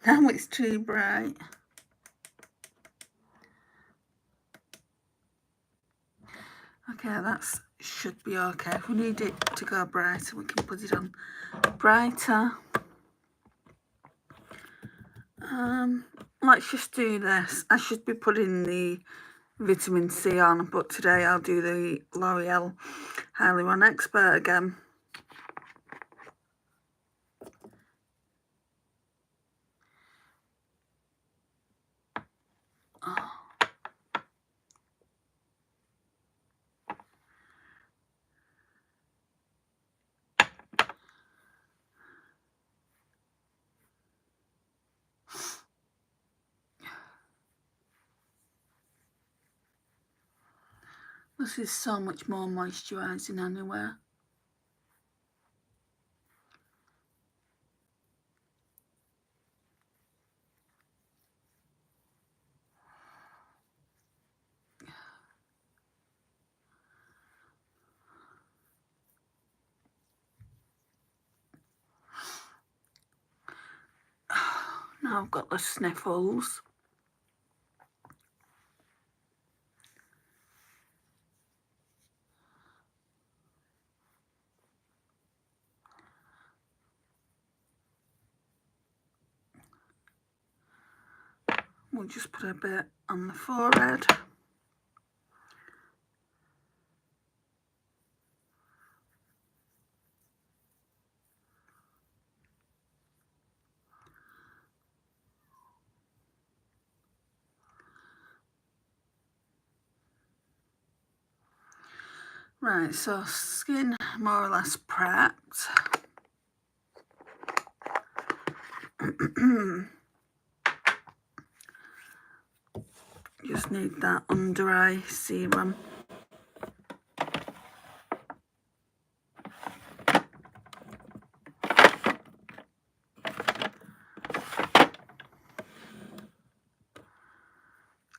Now it's too bright. Okay, that should be okay. If we need it to go brighter, we can put it on brighter. Let's just do this. I should be putting the vitamin C on, but today I'll do the L'Oreal Hyaluronic Expert again. Oh. This is so much more moisturising anyway. Now I've got the sniffles. We'll just put a bit on the forehead. Right, so skin more or less prepped. Just need that under eye serum.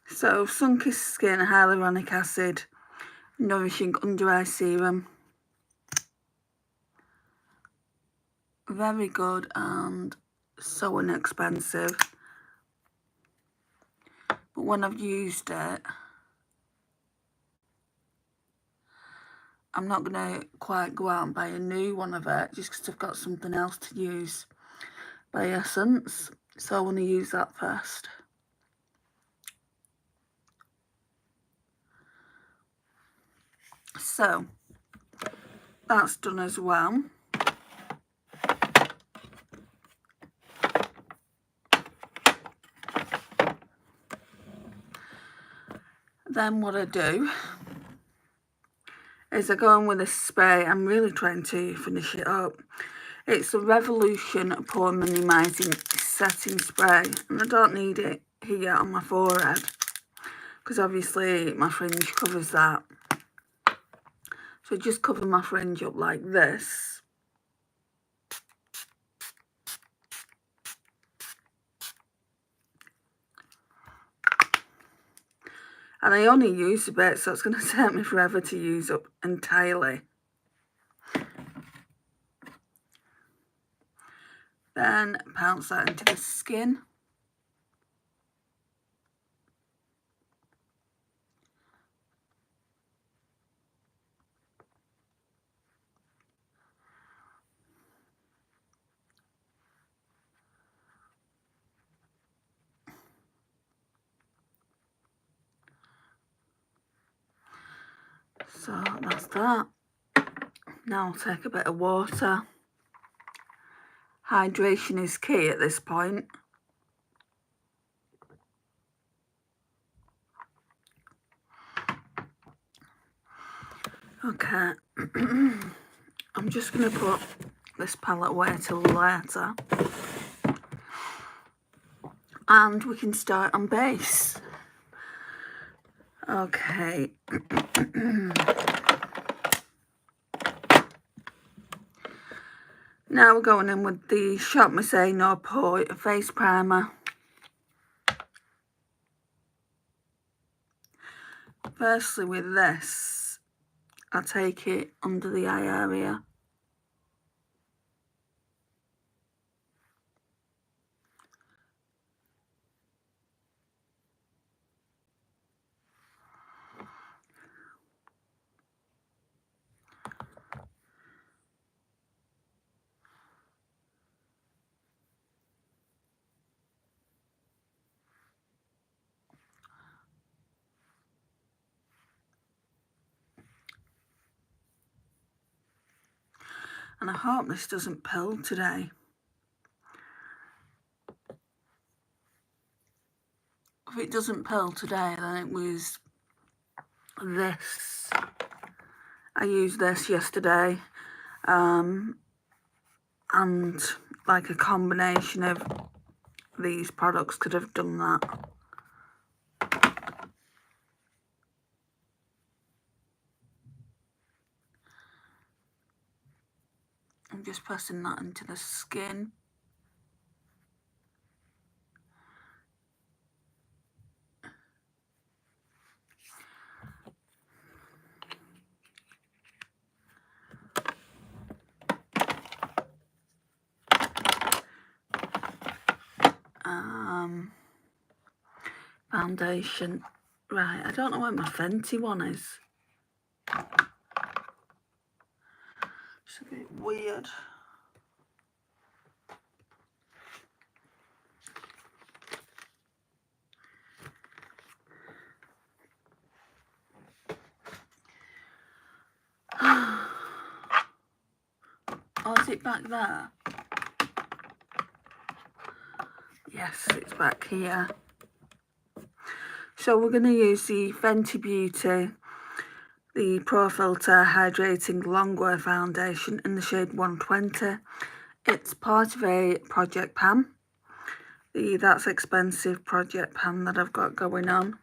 So Sunkissed Skin Hyaluronic Acid Nourishing Under Eye Serum. Very good and so inexpensive. But when I've used it, I'm not going to quite go out and buy a new one of it just because I've got something else to use by Essence. So I want to use that first. So that's done as well. Then what I do is I go in with a spray. I'm really trying to finish it up. It's the Revolution Pore Minimising Setting Spray, and I don't need it here on my forehead because obviously my fringe covers that. So just cover my fringe up like this. And I only use a bit, so it's going to take me forever to use up entirely. Then pounce that into the skin. So that's that. Now I'll take a bit of water. Hydration is key at this point. Okay, I'm just going to put this palette away till later. And we can start on base. Okay. Now we're going in with the Shop Mercier No Pore Face Primer. Firstly with this, I'll take it under the eye area. And I hope this doesn't pill today. If it doesn't pill today, then it was this. I used this yesterday. And like a combination of these products could have done that. I'm just pressing that into the skin. Foundation. Right, I don't know where my Fenty one is. It's a bit weird. Oh, is it back there? Yes, it's back here. So we're going to use the Fenty Beauty, the Pro Filter Hydrating Longwear Foundation in the shade 120. It's part of a project pan. The That's Expensive project pan that I've got going on.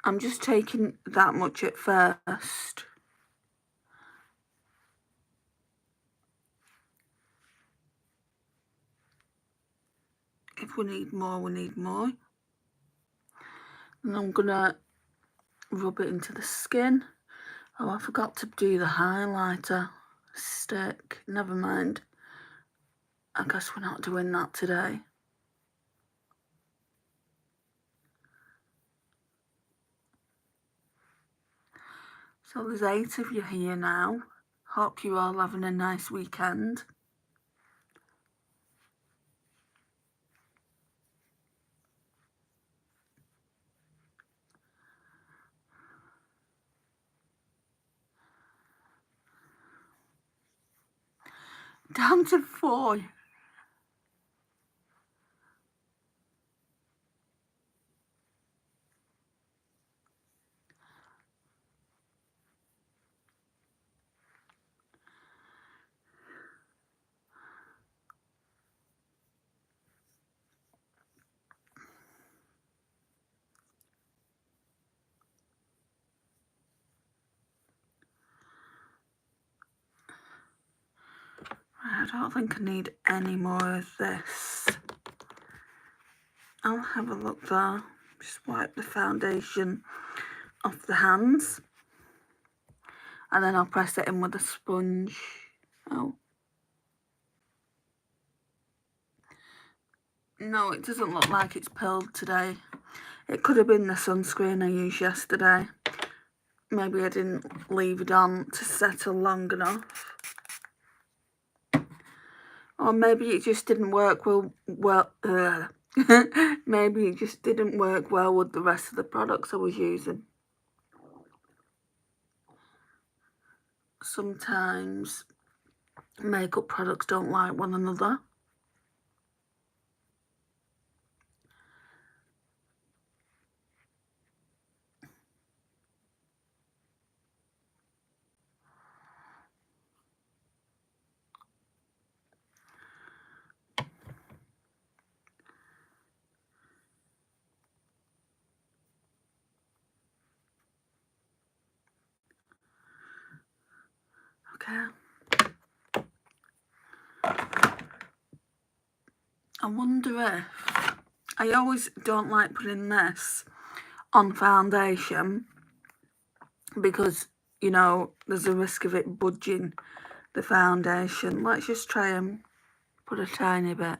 I'm just taking that much at first. If we need more, we need more. And I'm gonna rub it into the skin. Oh, I forgot to do the highlighter stick. Never mind. I guess we're not doing that today. So there's 8 of you here now. Hope you're all having a nice weekend. Down to 4. I don't think I need any more of this. I'll have a look there. Just wipe the foundation off the hands. And then I'll press it in with a sponge. Oh. No, it doesn't look like it's peeled today. It could have been the sunscreen I used yesterday. Maybe I didn't leave it on to settle long enough. Or maybe it just didn't work well. Maybe it just didn't work well with the rest of the products I was using. Sometimes makeup products don't like one another. Okay. I wonder if... I always don't like putting this on foundation because, you know, there's a risk of it budging the foundation. Let's just try and put a tiny bit.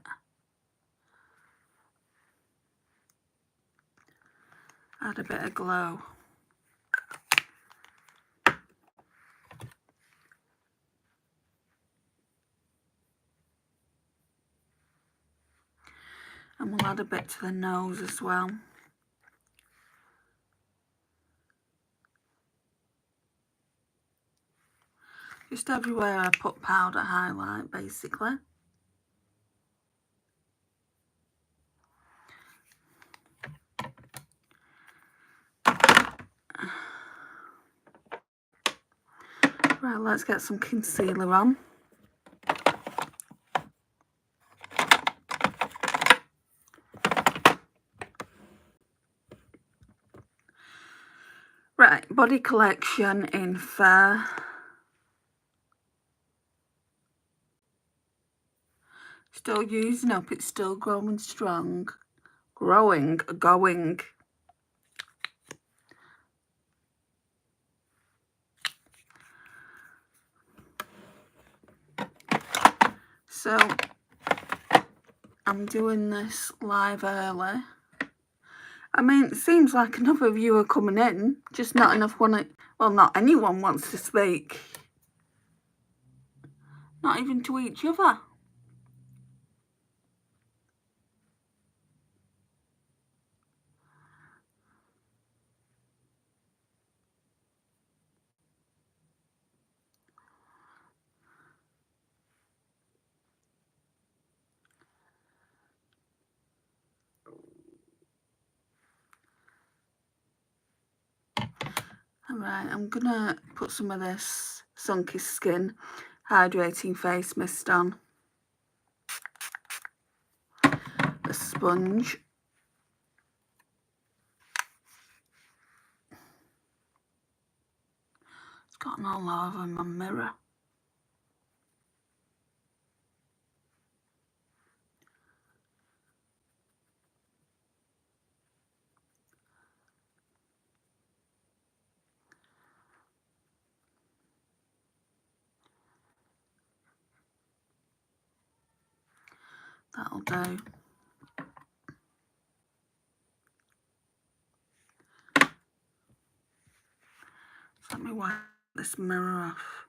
Add a bit of glow. And we'll add a bit to the nose as well. Just everywhere I put powder highlight, basically. Right, let's get some concealer on. Right, Body Collection in Fair. Still using up, it's still growing strong. Going. So, I'm doing this live early. I mean, it seems like another viewer coming in, just not enough well, not anyone wants to speak. Not even to each other. Alright, I'm gonna put some of this Sunkissed Skin Hydrating Face Mist on. A sponge. It's gotten all over my mirror. That'll do. So let me wipe this mirror off,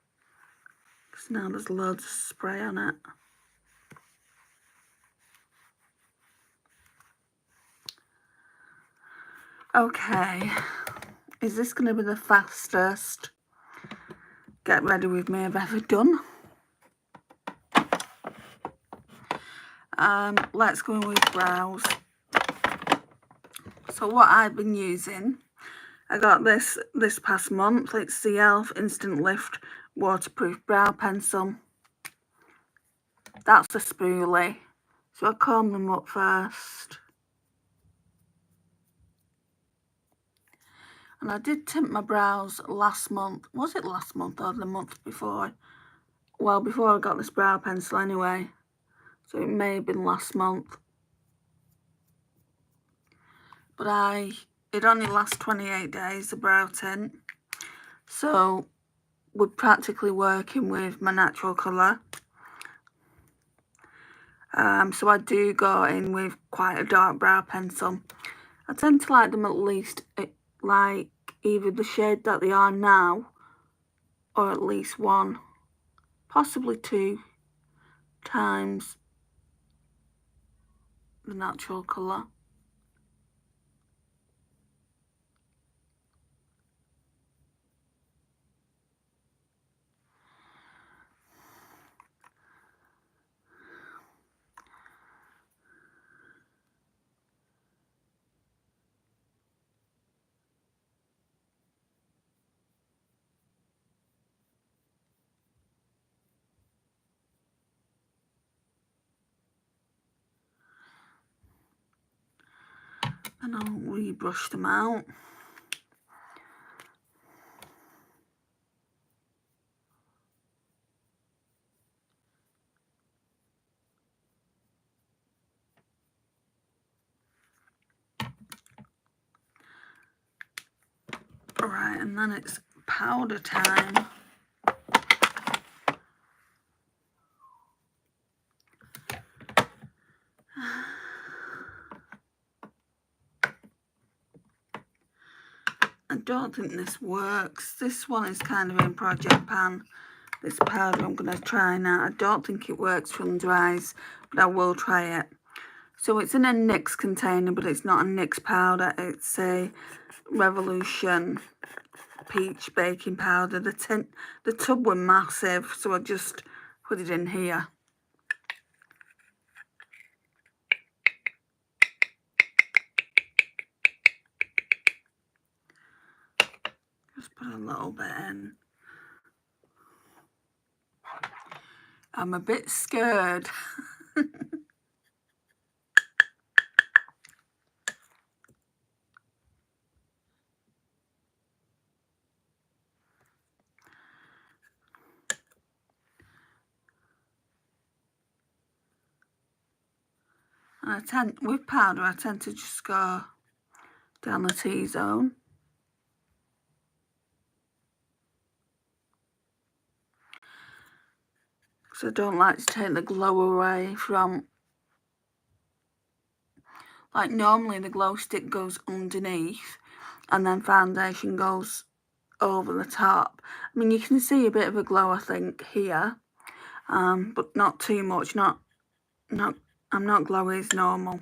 because now there's loads of spray on it. Okay, is this going to be the fastest get ready with me I've ever done? Let's go in with brows. So what I've been using, I got this past month. It's the e.l.f. Instant Lift Waterproof Brow Pencil. That's a spoolie. So I comb them up first. And I did tint my brows last month. Was it last month or the month before? Well, before I got this brow pencil anyway. So it may have been last month. But it only lasts 28 days, the brow tint. So we're practically working with my natural colour. So I do go in with quite a dark brow pencil. I tend to like them at least like either the shade that they are now, or at least one, possibly 2 times the natural colour. And I'll rebrush them out. Alright, and then it's powder time. I don't think this works. This one is kind of in Project Pan. This powder I'm going to try now. I don't think it works for under eyes, but I will try it. So it's in a NYX container, but it's not a NYX powder. It's a Revolution peach baking powder. The tub were massive, so I just put it in here. Just put a little bit in. I'm a bit scared. With powder, I tend to just go down the T-zone. Because I don't like to take the glow away from, like normally the glow stick goes underneath and then foundation goes over the top. I mean, you can see a bit of a glow, I think, here, but not too much. I'm not glowy as normal.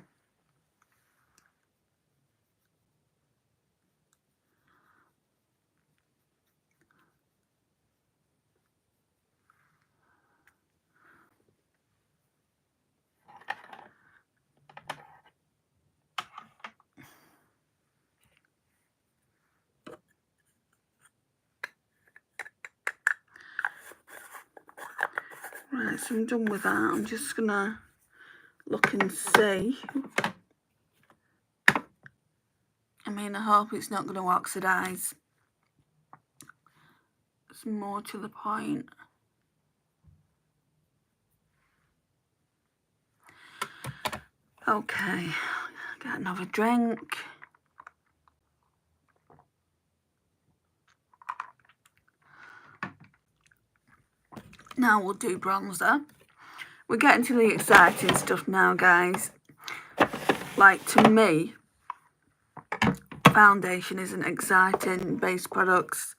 Right, so I'm done with that. I'm just gonna look and see. I mean, I hope it's not going to oxidise. It's more to the point. Okay, get another drink. Now we'll do bronzer. We're getting to the exciting stuff now, guys. Like, to me, foundation isn't exciting. Base products,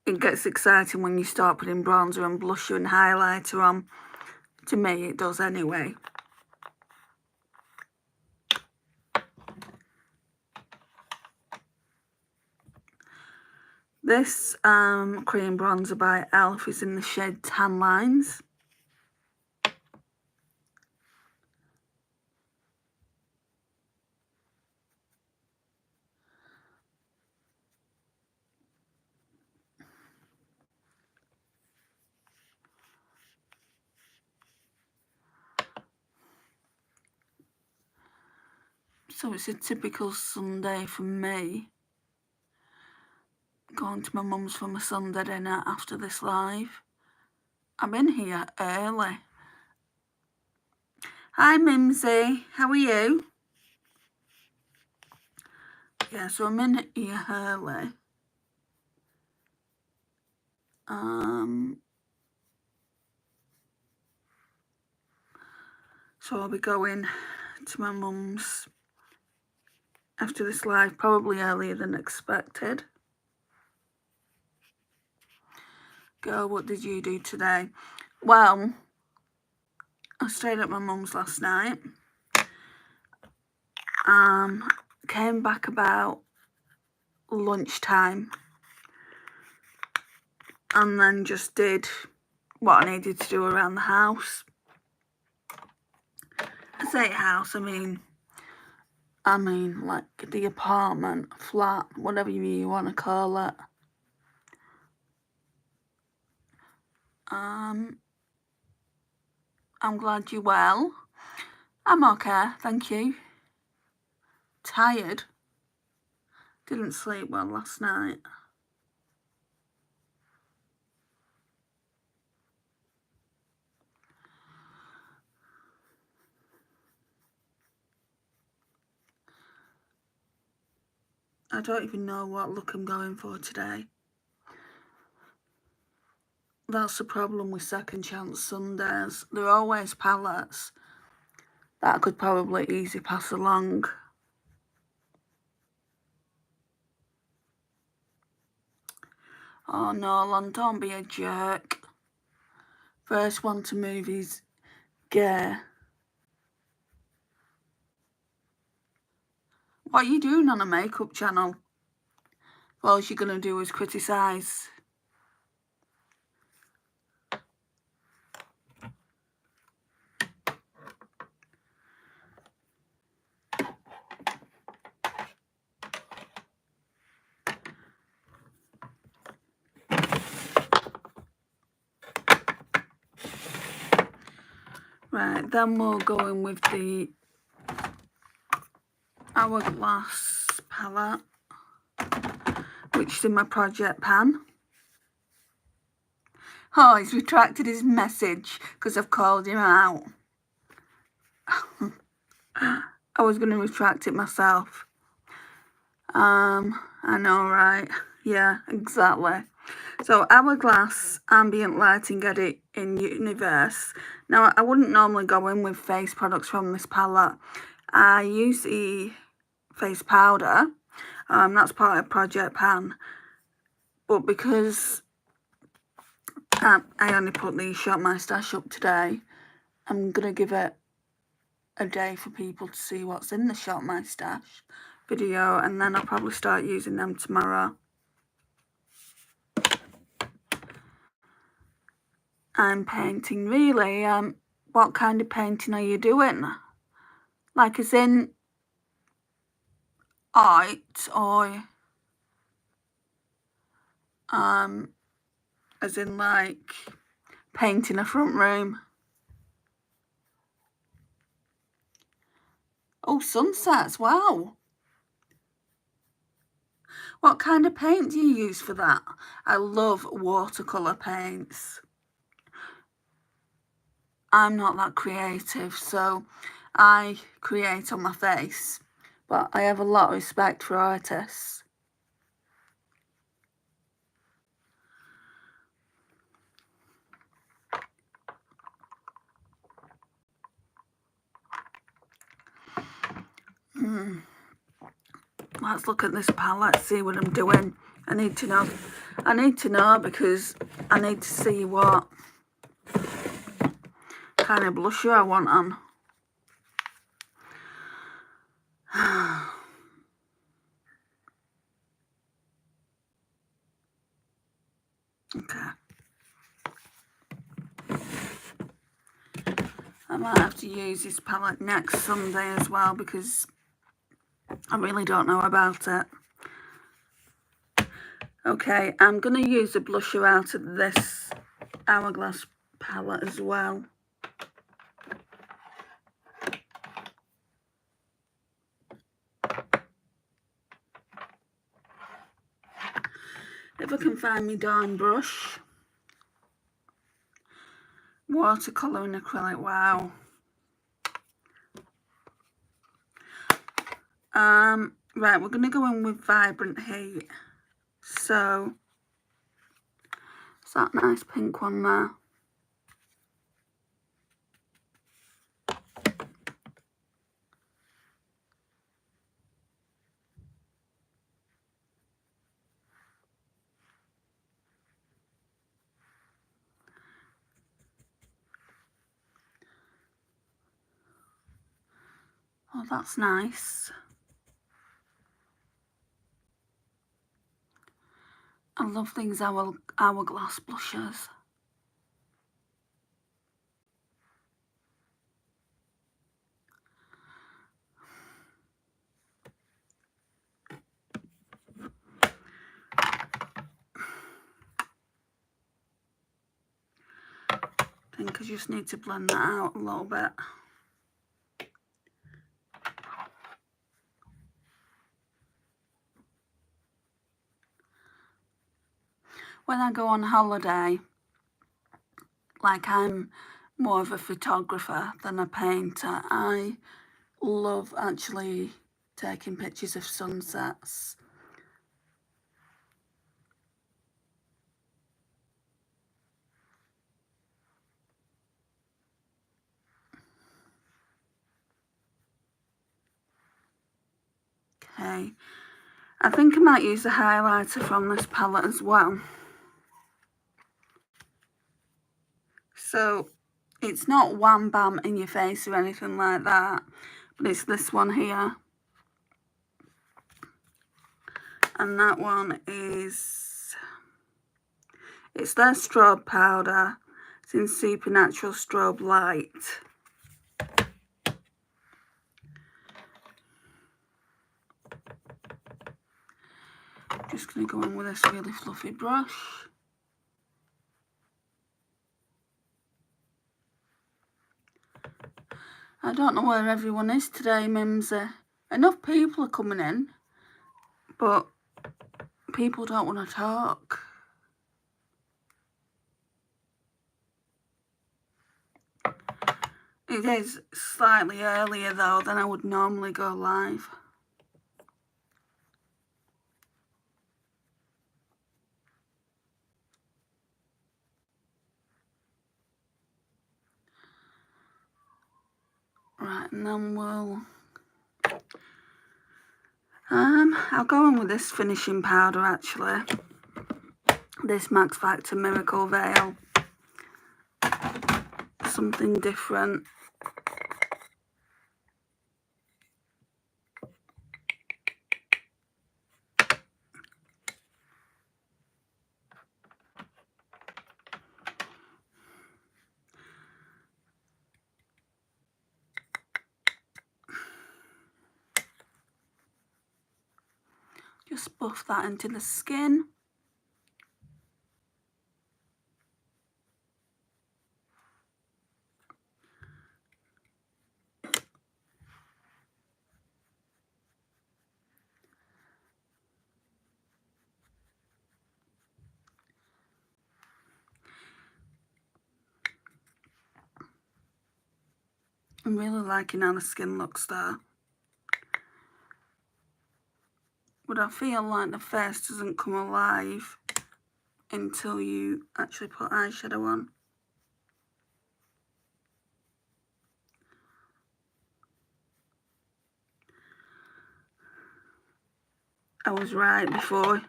it gets exciting when you start putting bronzer and blusher and highlighter on. To me, it does anyway. This cream bronzer by e.l.f. is in the shade Tan Lines. So it's a typical Sunday for me. Going to my mum's for my Sunday dinner after this live. I'm in here early. Hi Mimsy, how are you? Yeah, so I'm in here early. So I'll be going to my mum's after this live, probably earlier than expected. Girl, what did you do today? Well, I stayed at my mum's last night. Came back about lunchtime and then just did what I needed to do around the house. I say house, I mean like the apartment, flat, whatever you want to call it. I'm glad you're well. I'm okay, thank you. Tired. Didn't sleep well last night. I don't even know what look I'm going for today. That's the problem with Second Chance Sundays. They're always palettes that I could probably easily pass along. Oh no, Lon, don't be a jerk. First one to movies, gay. What are you doing on a makeup channel? All you're going to do is criticise. Right, then we'll go in with the Hourglass palette, which is in my project pan. Oh, he's retracted his message because I've called him out. I was going to retract it myself. I know, right? Yeah, exactly. So, Hourglass Ambient Lighting Edit in Universe. Now, I wouldn't normally go in with face products from this palette. I use the face powder. That's part of Project Pan. But because I only put the Shop My Stash up today, I'm going to give it a day for people to see what's in the Shop My Stash video, and then I'll probably start using them tomorrow. I'm painting, really. What kind of painting are you doing? Like, as in art, or as in like painting a front room? Oh, sunsets, wow. What kind of paint do you use for that? I love watercolour paints. I'm not that creative, so I create on my face, but I have a lot of respect for artists. Let's look at this palette, see what I'm doing. I need to know because I need to see what kind of blusher I want on. Okay. I might have to use this palette next Sunday as well because I really don't know about it. Okay, I'm going to use a blusher out of this Hourglass palette as well. If I can find my darn brush. Watercolour and acrylic, wow. Right, we're going to go in with Vibrant Heat. So, it's that nice pink one there. Oh, that's nice. I love these Hourglass blushers. I think I just need to blend that out a little bit. When I go on holiday, like I'm more of a photographer than a painter, I love actually taking pictures of sunsets. Okay, I think I might use the highlighter from this palette as well. So it's not wham bam in your face or anything like that, but it's this one here. And that one is, it's their strobe powder. It's in Supernatural Strobe Light. Just going to go in with this really fluffy brush. I don't know where everyone is today, Mimsy. Enough people are coming in, but people don't want to talk. It is slightly earlier though than I would normally go live. Right, and then I'll go in with this finishing powder actually. This Max Factor Miracle Veil. Something different. Just buff that into the skin. I'm really liking how the skin looks there. But I feel like the face doesn't come alive until you actually put eyeshadow on. I was right before.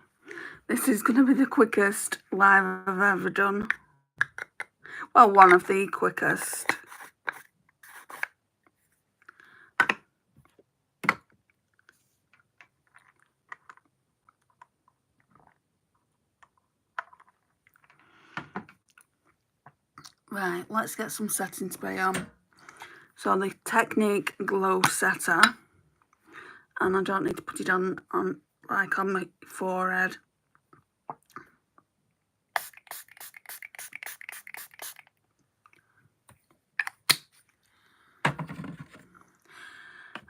This is going to be the quickest live I've ever done. Well, one of the quickest. Right, let's get some setting spray on. So the Technique Glow Setter. And I don't need to put it on like on my forehead.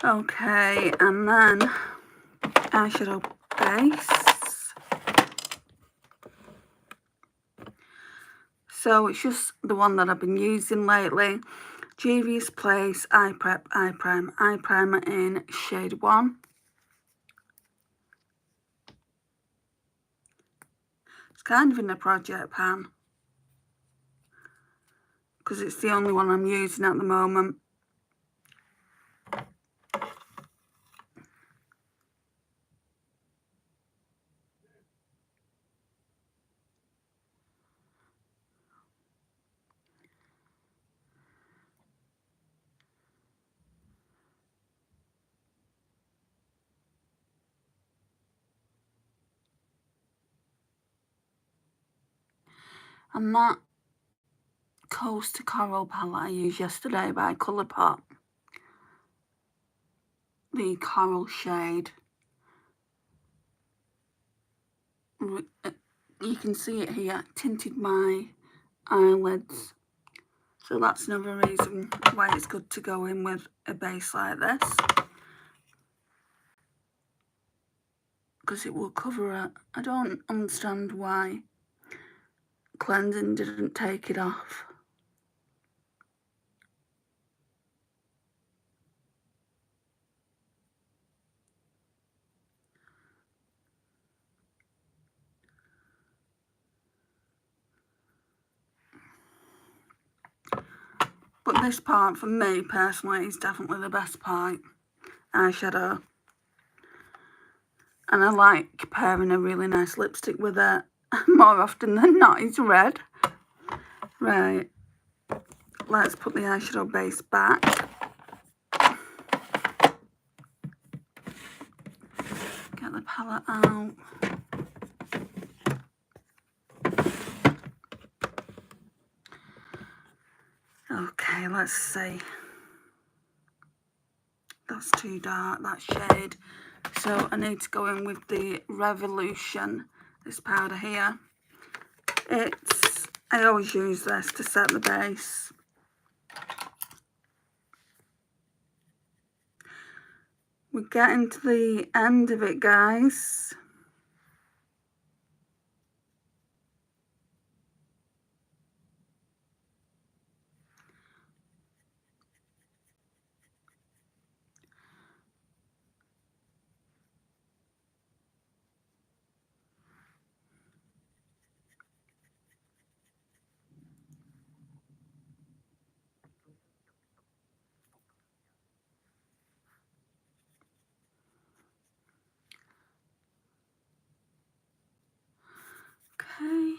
Okay, and then eyeshadow base. So it's just the one that I've been using lately. Juvia's Place Eye Prep Eye Prime Eye Primer in shade 1. It's kind of in a project pan because it's the only one I'm using at the moment. And that Coast to Coral palette I used yesterday by Colourpop. The coral shade. You can see it here, tinted my eyelids. So that's another reason why it's good to go in with a base like this. Because it will cover it. I don't understand why cleansing didn't take it off. But this part, for me personally, is definitely the best part. Eyeshadow. And I like pairing a really nice lipstick with it. More often than not, it's red. Right. Let's put the eyeshadow base back. Get the palette out. Okay, let's see. That's too dark, that shade. So I need to go in with the Revolution, this powder here. I always use this to set the base. We're getting to the end of it, guys. Okay.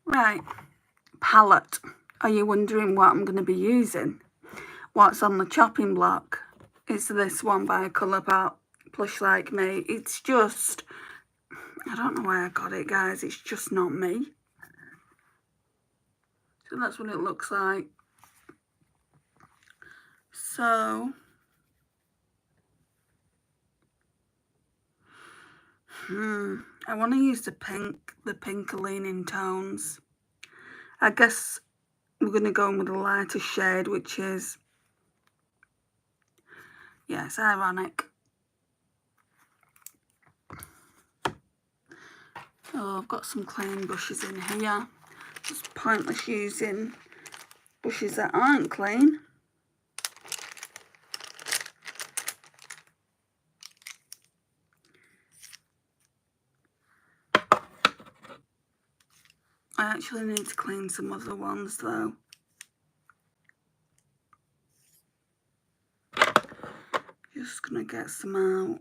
Right, palette. Are you wondering what I'm going to be using? What's on the chopping block? It's this one by Colourpop, Plush Like Me. It's just, I don't know why I got it, guys. It's just not me. So that's what it looks like. So, I want to use the pinker leaning tones. I guess we're going to go in with a lighter shade, which is, yeah, it's Ironic. So I've got some clean brushes in here. It's pointless using brushes that aren't clean. I actually need to clean some other ones though. Just gonna get some out.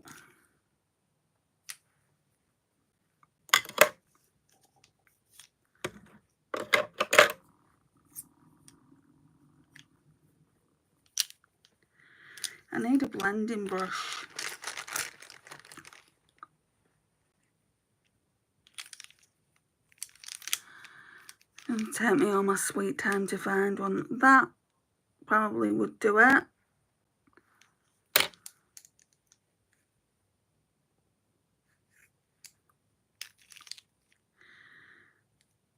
I need a blending brush. It'll take me all my sweet time to find one. That probably would do it.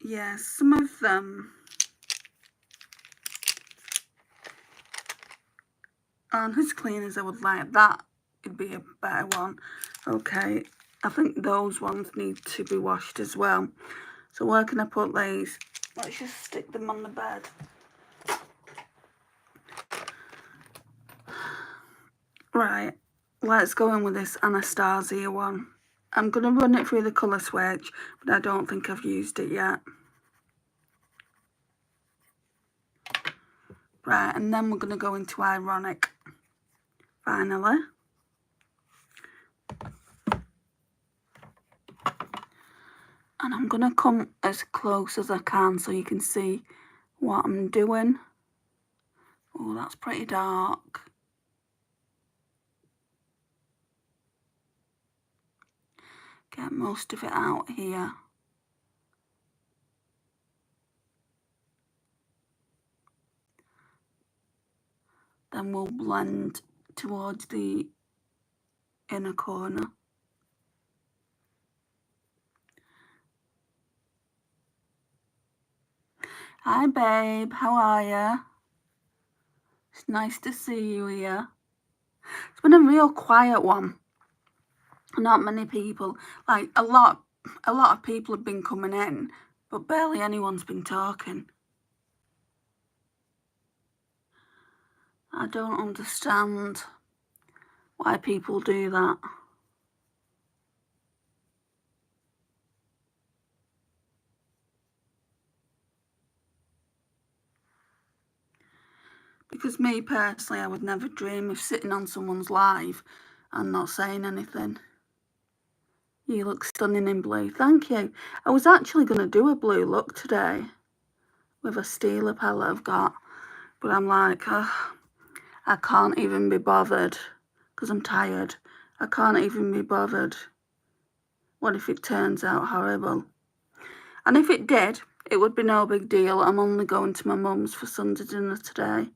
Yeah, some of them aren't as clean as I would like. That would be a better one. Okay, I think those ones need to be washed as well. So where can I put these? Let's just stick them on the bed. Right, let's go in with this Anastasia one. I'm going to run it through the colour switch, but I don't think I've used it yet. Right, and then we're going to go into Ironic, finally. And I'm going to come as close as I can so you can see what I'm doing. Oh, that's pretty dark. Get most of it out here. Then we'll blend towards the inner corner. Hi babe, how are you? It's nice to see you here. It's been a real quiet one. Not many people, like a lot of people have been coming in, but barely anyone's been talking. I don't understand why people do that. Because me personally, I would never dream of sitting on someone's live and not saying anything. You look stunning in blue. Thank you. I was actually going to do a blue look today with a Stila palette I've got. But I'm like, I can't even be bothered because I'm tired. I can't even be bothered. What if it turns out horrible? And if it did, it would be no big deal. I'm only going to my mum's for Sunday dinner today.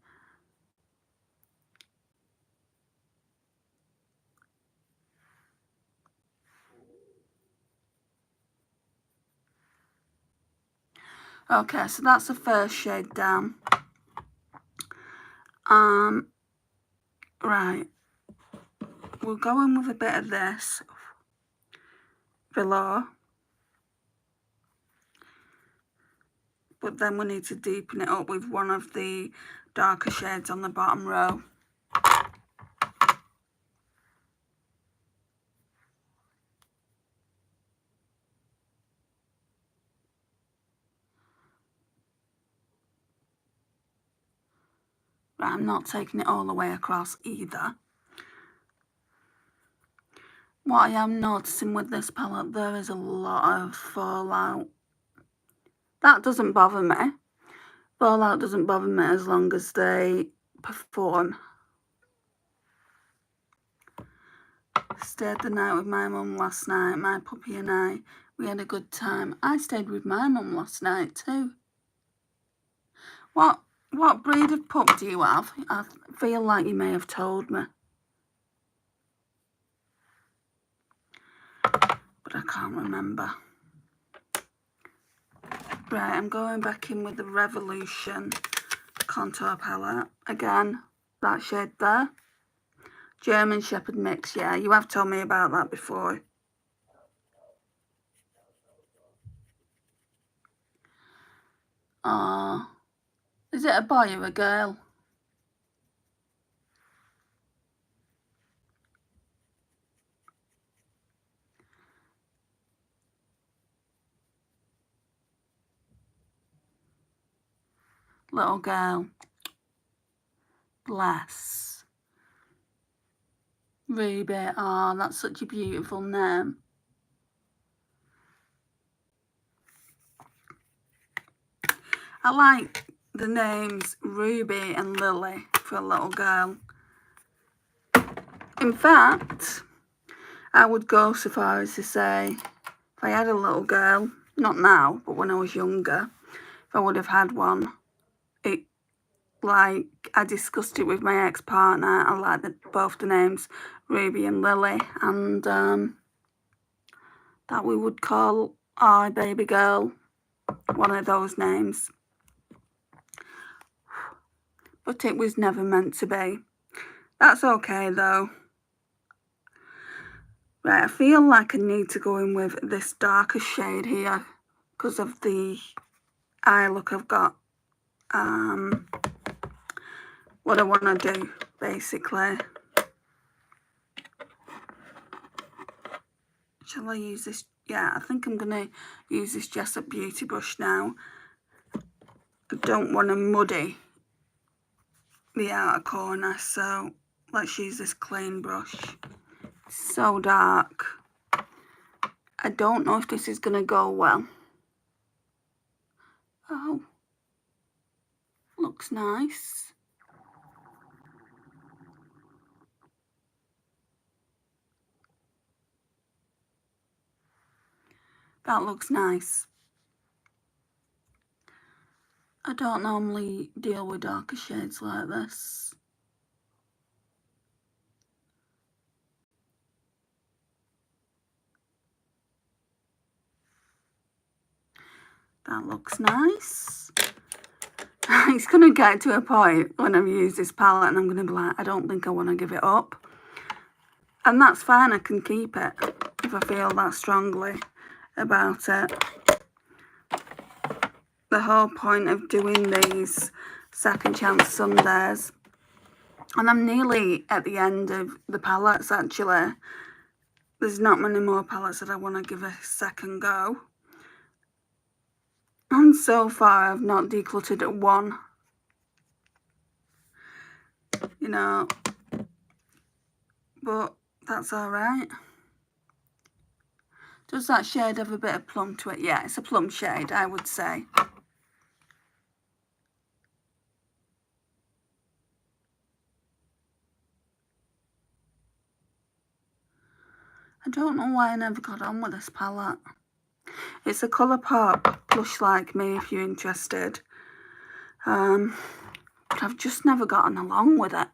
Okay, so that's the first shade down. Right. We'll go in with a bit of this below. But then we need to deepen it up with one of the darker shades on the bottom row. Right, I'm not taking it all the way across either. What I am noticing with this palette, there is a lot of fallout. That doesn't bother me. Fallout doesn't bother me as long as they perform. Stayed the night with my mum last night. My puppy and I, we had a good time. I stayed with my mum last night too. What breed of pup do you have? I feel like you may have told me. But I can't remember. Right, I'm going back in with the Revolution contour palette. Again, that shade there. German Shepherd mix, yeah, you have told me about that before. Oh, is it a boy or a girl? Little girl. Bless. Ruby, oh, that's such a beautiful name. I like the names Ruby and Lily for a little girl. In fact, I would go so far as to say, if I had a little girl, not now, but when I was younger, if I would have had one, like I discussed it with my ex-partner, I like both the names Ruby and Lily, and that we would call our baby girl one of those names. But it was never meant to be. That's okay though. Right, I feel like I need to go in with this darker shade here because of the eye look I've got. What I want to do, basically. Shall I use this? Yeah, I think I'm going to use this Jessup Beauty brush now. I don't want to muddy the outer corner, so let's use this clean brush. It's so dark. I don't know if this is going to go well. Oh, looks nice. That looks nice. I don't normally deal with darker shades like this. That looks nice. It's going to get to a point when I've used this palette and I'm going to be like, I don't think I want to give it up. And that's fine, I can keep it if I feel that strongly about it. The whole point of doing these Second Chance Sundays, and I'm nearly at the end of the palettes actually. There's not many more palettes that I want to give a second go. And so far I've not decluttered at one. You know, but that's alright. Does that shade have a bit of plum to it? Yeah, it's a plum shade, I would say. I don't know why I never got on with this palette. It's a Colourpop Plush Like Me if you're interested. But I've just never gotten along with it.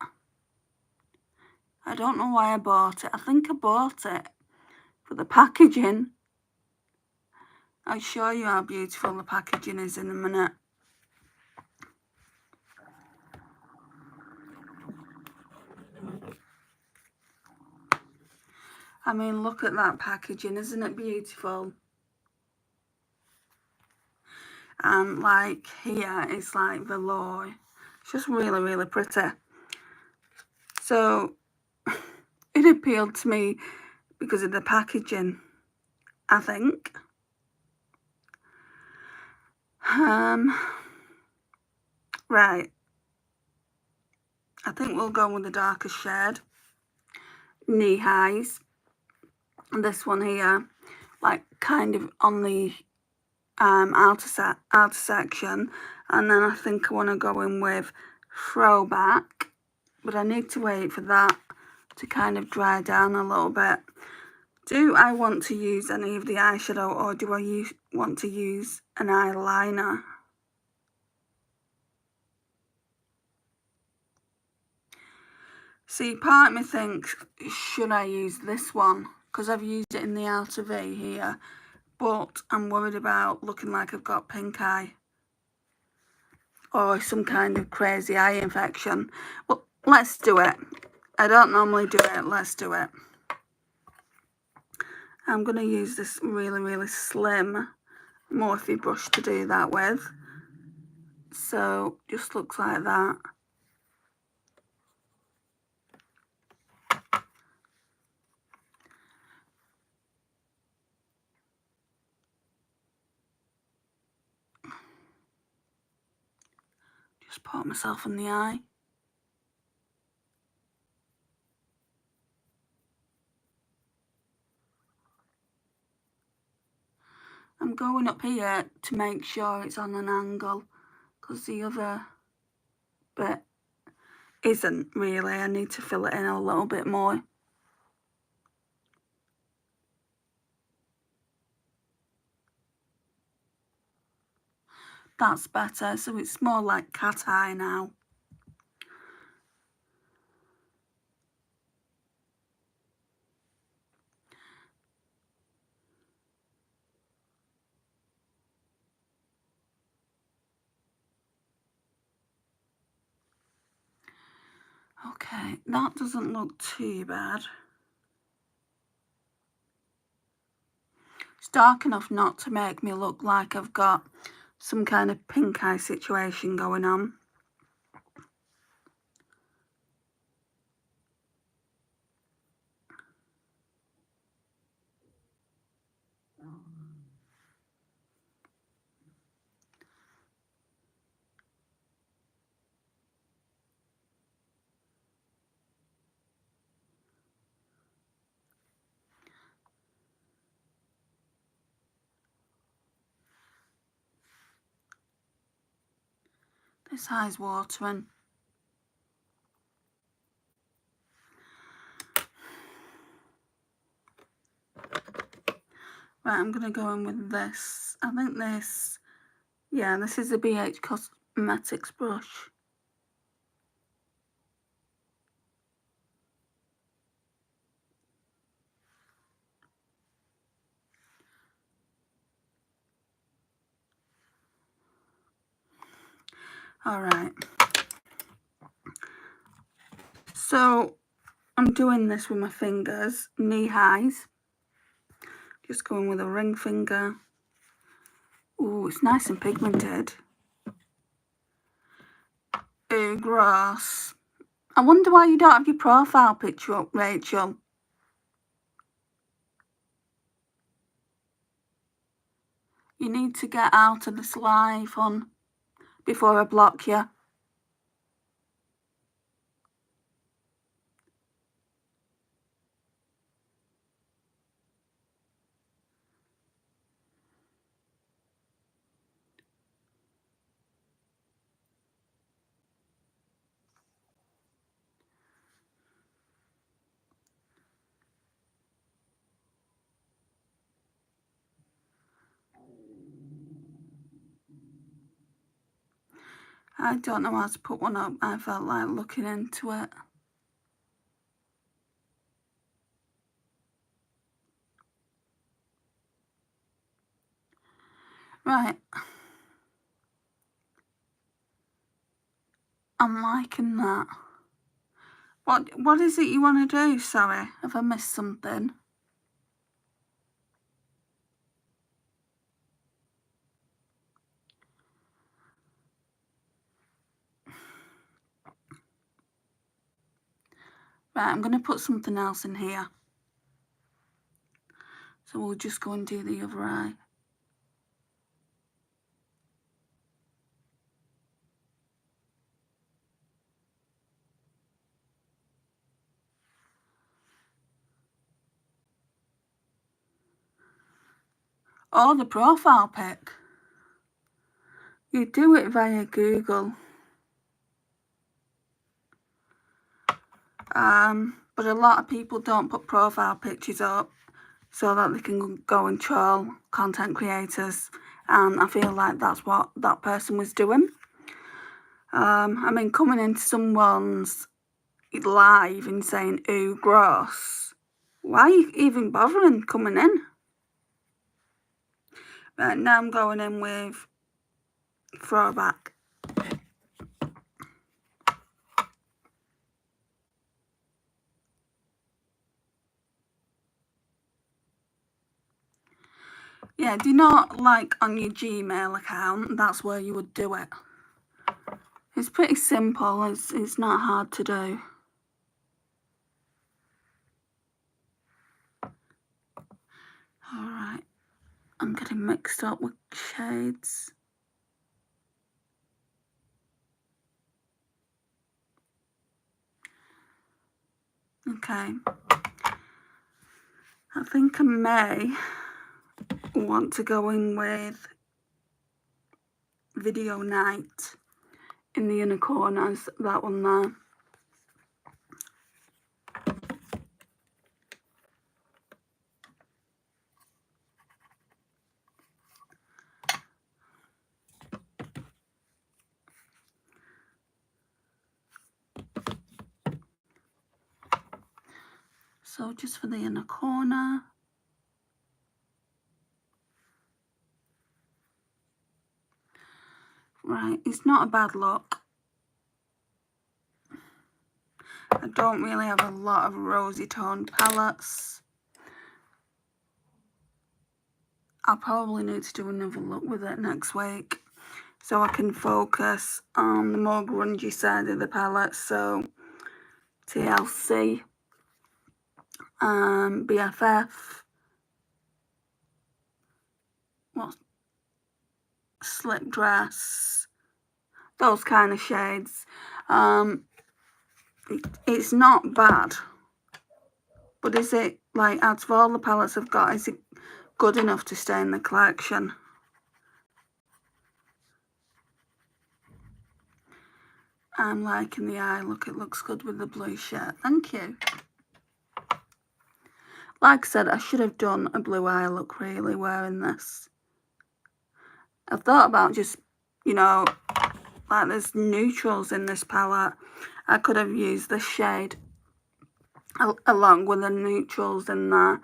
I don't know why I bought it. I think I bought it for the packaging. I'll show you how beautiful the packaging is in a minute. I mean, look at that packaging, isn't it beautiful? And like here, it's like velour. It's just really, really pretty. So it appealed to me because of the packaging, I think. Right. I think we'll go with the darker shade. Knee highs. And this one here, like kind of on the outer section. And then I think I want to go in with Throwback. But I need to wait for that to kind of dry down a little bit. Do I want to use any of the eyeshadow, or do I want to use an eyeliner? See, part of me thinks, should I use this one? Because I've used it in the outer V here. But I'm worried about looking like I've got pink eye. Or some kind of crazy eye infection. Well, let's do it. I don't normally do it. Let's do it. I'm going to use this really, really slim Morphe brush to do that with. So, just looks like that. Just poke myself in the eye. I'm going up here to make sure it's on an angle, because the other bit isn't really. I need to fill it in a little bit more. That's better, so it's more like cat eye now. Okay, that doesn't look too bad. It's dark enough not to make me look like I've got some kind of pink eye situation going on. This eye's watering. Right, I'm going to go in with this. I think this, yeah, this is a BH Cosmetics brush. Alright. So, I'm doing this with my fingers, knee highs. Just going with a ring finger. Ooh, it's nice and pigmented. Ooh, gross. I wonder why you don't have your profile picture up, Rachel. You need to get out of this live, hon, before I block you. I don't know how to put one up. I felt like looking into it. Right. I'm liking that. What is it you want to do? Sorry, have I missed something? Right, I'm going to put something else in here. So we'll just go and do the other eye. Or the profile pic. You do it via Google. But a lot of people don't put profile pictures up so that they can go and troll content creators. And I feel like that's what that person was doing. I mean, coming into someone's live and saying, ooh, gross. Why are you even bothering coming in? Right, now I'm going in with throwback. Yeah, do not like on your Gmail account. That's where you would do it. It's pretty simple. It's not hard to do. Alright, I'm getting mixed up with shades. Okay. I think I may want to go in with Video Night in the inner corners, that one there. So just for the inner corner. Right, it's not a bad look. I don't really have a lot of rosy toned palettes. I'll probably need to do another look with it next week so I can focus on the more grungy side of the palette. So TLC, BFF, Slip Dress, those kind of shades. It's not bad, but is it, like, out of all the palettes I've got, is it good enough to stay in the collection? I'm liking the eye look. It looks good with the blue shirt. Thank you. Like I said, I should have done a blue eye look really wearing this. I've thought about just, you know, like there's neutrals in this palette. I could have used this shade along with the neutrals in there.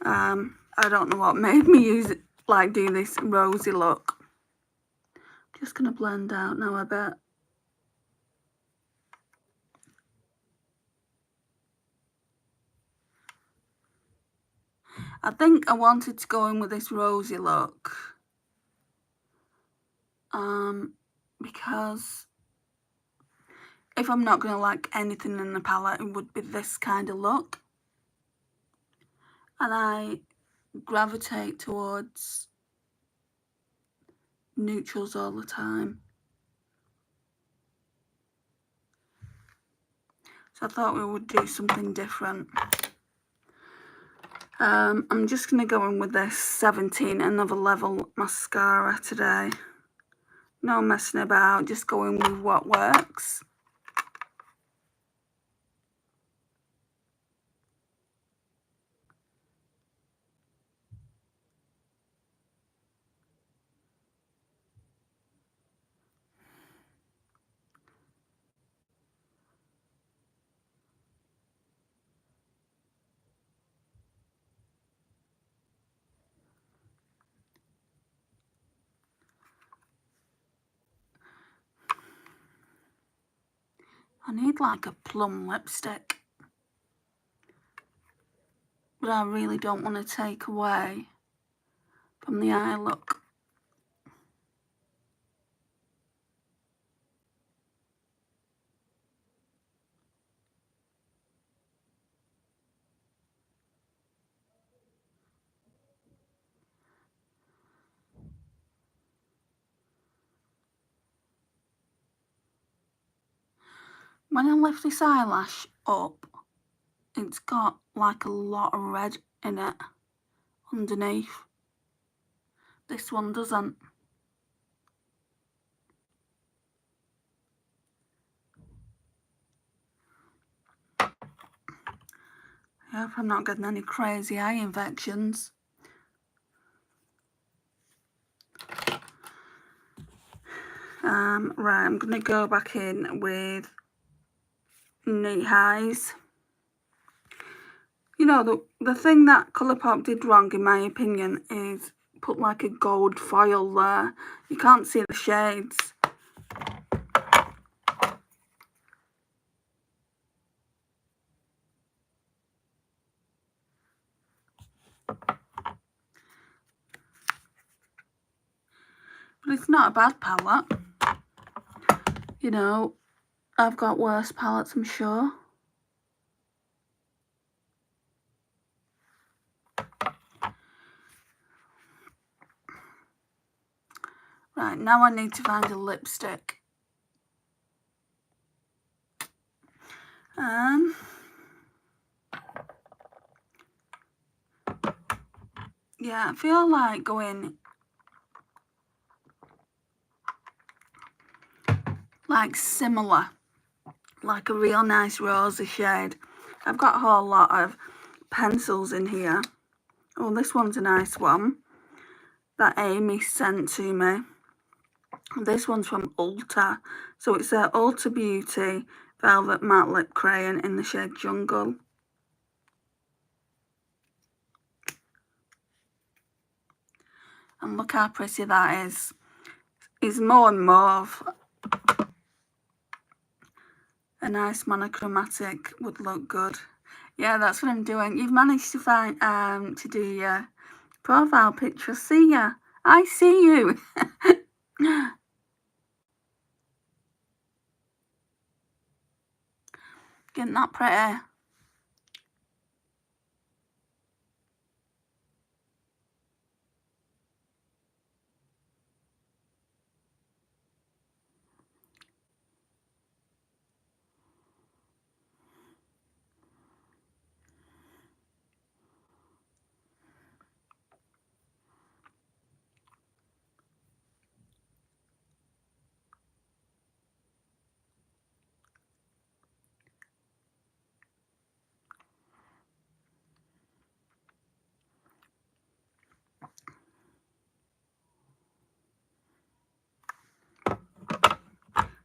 I don't know what made me use it, like do this rosy look. Just gonna blend out now a bit. I think I wanted to go in with this rosy look because if I'm not going to like anything in the palette, it would be this kind of look. And I gravitate towards neutrals all the time. So I thought we would do something different. I'm just going to go in with this 17 Another Level mascara today. No messing about, just going with what works. I need like a plum lipstick, but I really don't want to take away from the eye look. When I lift this eyelash up, it's got like a lot of red in it underneath. This one doesn't. I hope I'm not getting any crazy eye infections. Right, I'm going to go back in with Knee Highs. You know, the thing that Colourpop did wrong, in my opinion, is put like a gold foil there. You can't see the shades. But it's not a bad palette. You know, I've got worse palettes, I'm sure. Right, now I need to find a lipstick. Yeah, I feel like going like similar, like a real nice rosy shade. I've got a whole lot of pencils in here. Oh, this one's a nice one that Amy sent to me. This one's from Ulta. So it's a Ulta Beauty Velvet Matte Lip Crayon in the shade Jungle. And look how pretty that is. It's more and mauve. A nice monochromatic would look good. Yeah, that's what I'm doing. You've managed to find to do your profile picture. See ya. I see you. Isn't that pretty?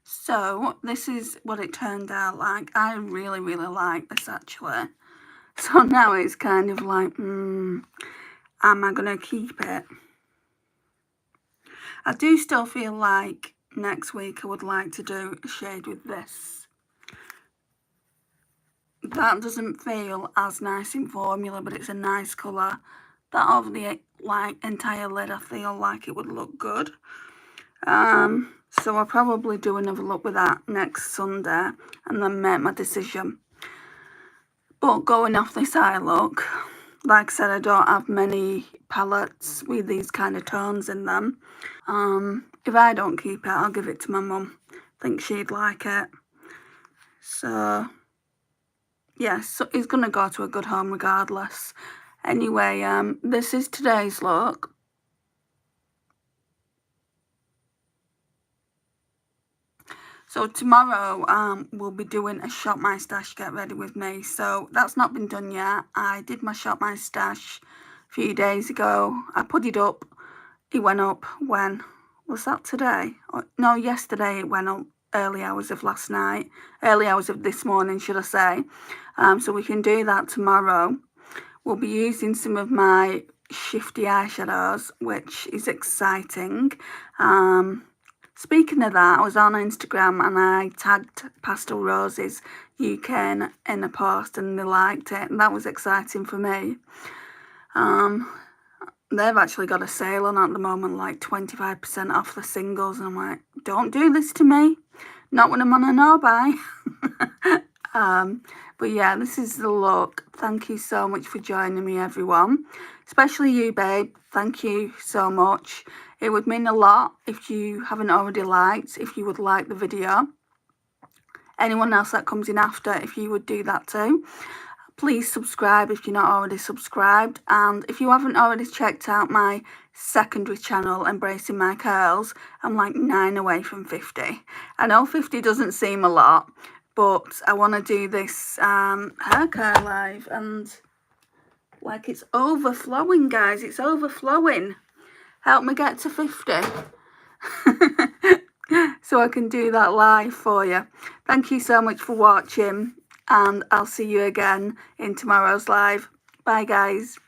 So this is what it turned out like. I really, really like this actually. So now it's kind of like, am I going to keep it? I do still feel like next week I would like to do a shade with this. That doesn't feel as nice in formula, but it's a nice colour. That over the like entire lid, I feel like it would look good. So I'll probably do another look with that next Sunday and then make my decision. But going off this eye look, like I said, I don't have many palettes with these kind of tones in them. If I don't keep it, I'll give it to my mum. I think she'd like it. So, yeah, so it's going to go to a good home regardless. Anyway, this is today's look. So tomorrow we'll be doing a Shop My Stash Get Ready With Me. So that's not been done yet. I did my Shop My Stash a few days ago. I put it up. It went up when? Was that today? No, yesterday it went up. Early hours of last night. Early hours of this morning, should I say. So we can do that tomorrow. We'll be using some of my shifty eyeshadows, which is exciting. Speaking of that, I was on Instagram and I tagged Pastel Roses UK in a post and they liked it, and that was exciting for me. They've actually got a sale on at the moment, like 25% off the singles, and I'm like, don't do this to me, not when I'm on a no-buy. But yeah, this is the look. Thank you so much for joining me, everyone, especially you, babe. Thank you so much. It would mean a lot if you haven't already liked, if you would like the video. Anyone else that comes in after, if you would do that too. Please subscribe if you're not already subscribed, and if you haven't already checked out my secondary channel, Embracing My Curls, I'm like 9 away from 50. I know 50 doesn't seem a lot, but I want to do this hair care live, and like, it's overflowing, guys, it's overflowing. Help me get to 50 so I can do that live for you. Thank you so much for watching, and I'll see you again in tomorrow's live. Bye, guys.